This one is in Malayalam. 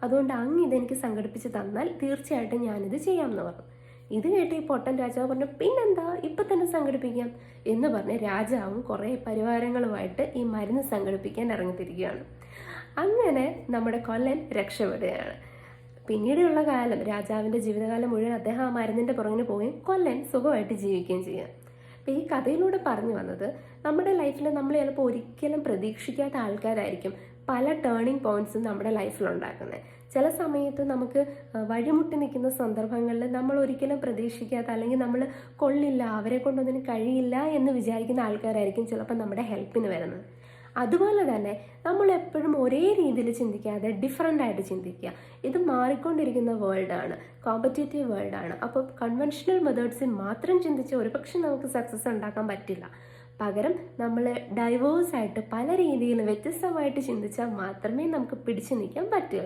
അതുകൊണ്ട് അങ്ങ് ഇതെനിക്ക് സംഘടിപ്പിച്ച് തന്നാൽ തീർച്ചയായിട്ടും ഞാനിത് ചെയ്യാമെന്ന് പറഞ്ഞു. ഇത് കേട്ട് ഈ പൊട്ടൻ രാജാവ് പറഞ്ഞു, പിന്നെന്താ, ഇപ്പം തന്നെ സംഘടിപ്പിക്കാം എന്ന് പറഞ്ഞ് രാജാവും കുറേ പരിവാരങ്ങളുമായിട്ട് ഈ മരുന്ന് സംഘടിപ്പിക്കാൻ ഇറങ്ങിത്തിരിക്കുകയാണ്. അങ്ങനെ നമ്മുടെ കൊല്ലൻ രക്ഷപ്പെടുകയാണ്. പിന്നീടുള്ള കാലം, രാജാവിൻ്റെ ജീവിതകാലം മുഴുവൻ അദ്ദേഹം ആ മരുന്നിൻ്റെ പുറകിന് പോവുകയും കൊല്ലൻ സുഖമായിട്ട് ജീവിക്കുകയും ചെയ്യുക. അപ്പം ഈ കഥയിലൂടെ പറഞ്ഞു വന്നത്, നമ്മുടെ ലൈഫിൽ നമ്മൾ ചിലപ്പോൾ ഒരിക്കലും പ്രതീക്ഷിക്കാത്ത ആൾക്കാരായിരിക്കും പല ടേണിംഗ് പോയിന്റ്സും നമ്മുടെ ലൈഫിൽ ഉണ്ടാക്കുന്നത്. ചില സമയത്ത് നമുക്ക് വഴിമുട്ടി നിൽക്കുന്ന സന്ദർഭങ്ങളിൽ നമ്മൾ ഒരിക്കലും പ്രതീക്ഷിക്കാത്ത, അല്ലെങ്കിൽ നമ്മൾ കൊള്ളില്ല, അവരെ കൊണ്ടൊന്നിനും കഴിയില്ല എന്ന് വിചാരിക്കുന്ന ആൾക്കാരായിരിക്കും ചിലപ്പോൾ നമ്മുടെ ഹെൽപ്പിന് വരുന്നത്. അതുപോലെ തന്നെ നമ്മൾ എപ്പോഴും ഒരേ രീതിയിൽ ചിന്തിക്കാതെ ഡിഫറെൻ്റ് ആയിട്ട് ചിന്തിക്കുക. ഇത് മാറിക്കൊണ്ടിരിക്കുന്ന വേൾഡാണ്, കോമ്പറ്റേറ്റീവ് വേൾഡാണ്. അപ്പോൾ കൺവെൻഷണൽ മെത്തേഡ്സിൽ മാത്രം ചിന്തിച്ച് ഒരുപക്ഷെ നമുക്ക് സക്സസ് ഉണ്ടാക്കാൻ പറ്റില്ല. പകരം നമ്മൾ ഡൈവേഴ്സായിട്ട് പല രീതിയിൽ വ്യത്യസ്തമായിട്ട് ചിന്തിച്ചാൽ മാത്രമേ നമുക്ക് പിടിച്ചു നിൽക്കാൻ പറ്റുകയുള്ളൂ.